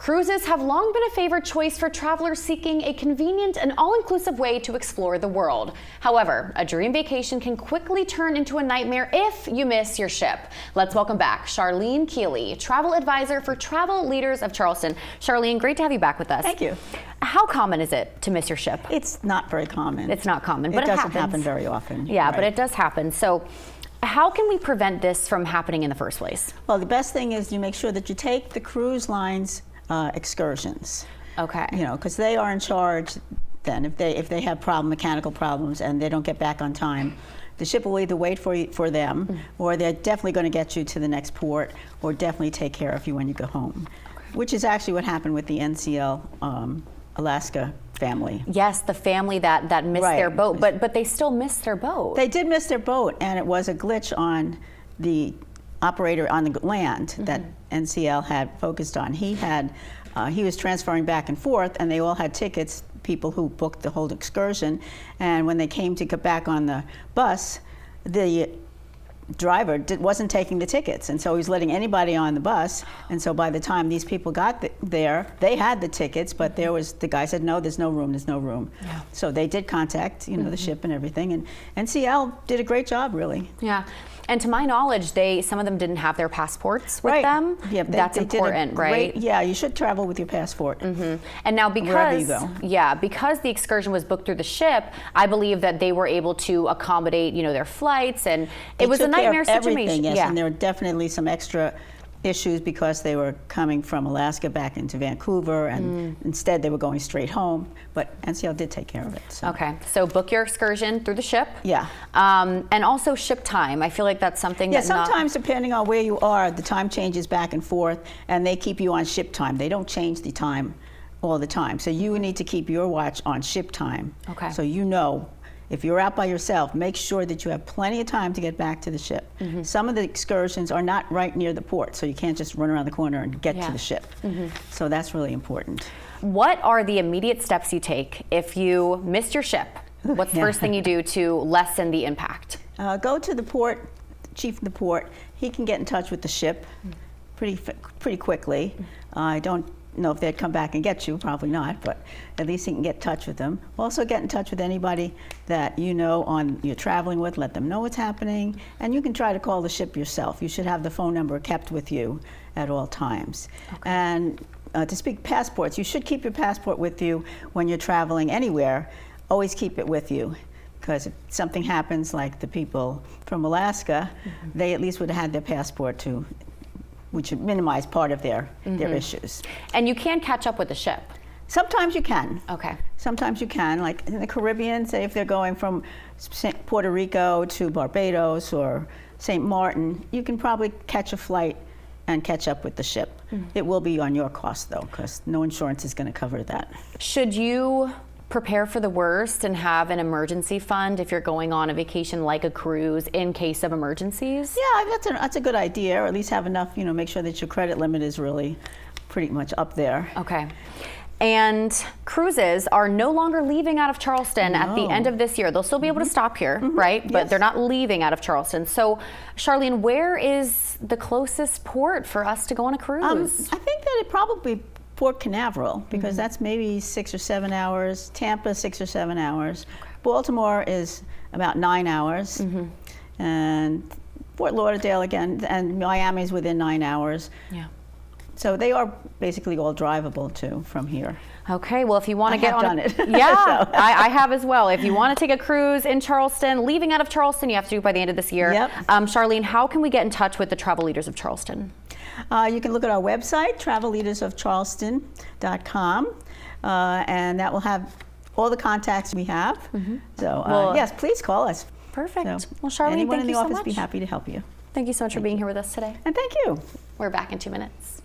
Cruises have long been a favored choice for travelers seeking a convenient and all-inclusive way to explore the world. However, a dream vacation can quickly turn into a nightmare if you miss your ship. Let's welcome back Charlene Keeley, travel advisor for Travel Leaders of Charleston. Charlene, great to have you back with us. Thank you. How common is it to miss your ship? It's not very common. It's not common, but it doesn't happens. happen very often. Yeah, right. but it does happen. So how can we prevent this from happening in the first place? Well, the best thing is you make sure that you take the cruise line's excursions. Okay. You know, because they are in charge then. If they have mechanical problems and they don't get back on time, the ship will either wait for them, or they're definitely going to get you to the next port, or definitely take care of you when you go home. Okay. Which is actually what happened with the NCL Alaska family. Yes, the family that missed their boat, but they still missed their boat. They did miss their boat, and it was a glitch on the operator on the land that NCL had focused on. He was transferring back and forth, and they all had tickets, people who booked the whole excursion, and when they came to get back on the bus, the driver wasn't taking the tickets, and so he was letting anybody on the bus, and so by the time these people got there, they had the tickets, but the guy said, no, there's no room. Yeah. So they did contact, the ship and everything, and NCL did a great job, really. Yeah. And to my knowledge, some of them didn't have their passports with them. Yeah, that's important, right? Yeah, you should travel with your passport. And now wherever you go. Because the excursion was booked through the ship, I believe that they were able to accommodate, their flights, and it was a nightmare situation. Yes, and there were definitely some extra issues because they were coming from Alaska back into Vancouver, and instead they were going straight home, but NCL did take care of it. So. Okay, so book your excursion through the ship. Yeah. And also ship time. I feel like that's something that sometimes depending on where you are, the time changes back and forth, and they keep you on ship time. They don't change the time all the time. So you need to keep your watch on ship time. Okay. So if you're out by yourself, make sure that you have plenty of time to get back to the ship. Some of the excursions are not right near the port, so you can't just run around the corner and get to the ship. So that's really important. What are the immediate steps you take if you missed your ship? What's the first thing you do to lessen the impact? Go to the port, chief of the port. He can get in touch with the ship pretty quickly. I don't know if they'd come back and get you, probably not, but at least he can get in touch with them. Also get in touch with anybody that you're traveling with, let them know what's happening, and you can try to call the ship yourself. You should have the phone number kept with you at all times. Okay. And to speak passports, you should keep your passport with you when you're traveling anywhere. Always keep it with you, because if something happens like the people from Alaska, they at least would have had their passport too, which would minimize part of their issues. And you can catch up with the ship? Sometimes you can. Okay. Sometimes you can, like in the Caribbean, say if they're going from Puerto Rico to Barbados or St. Martin, you can probably catch a flight and catch up with the ship. It will be on your cost though, because no insurance is going to cover that. Should you prepare for the worst and have an emergency fund if you're going on a vacation like a cruise in case of emergencies? Yeah, that's a good idea, or at least have enough, make sure that your credit limit is really pretty much up there. Okay. And cruises are no longer leaving out of Charleston at the end of this year. They'll still be able to stop here, right? But they're not leaving out of Charleston. So, Charlene, where is the closest port for us to go on a cruise? I think that it probably Port Canaveral, because that's maybe 6 or 7 hours. Tampa, 6 or 7 hours. Okay. Baltimore is about 9 hours. And Fort Lauderdale again, and Miami is within 9 hours. Yeah. So they are basically all drivable too from here. Okay, well if you want to get on it. Yeah, I have as well. If you want to take a cruise in Charleston, leaving out of Charleston, you have to do it by the end of this year. Yep. Charlene, how can we get in touch with the Travel Leaders of Charleston? You can look at our website, travelleadersofcharleston.com, and that will have all the contacts we have. So yes, please call us. Perfect. So, well, Charlene, anyone thank in the you so office much. be happy to help you. Thank you so much for being here with us today. And thank you. We're back in 2 minutes.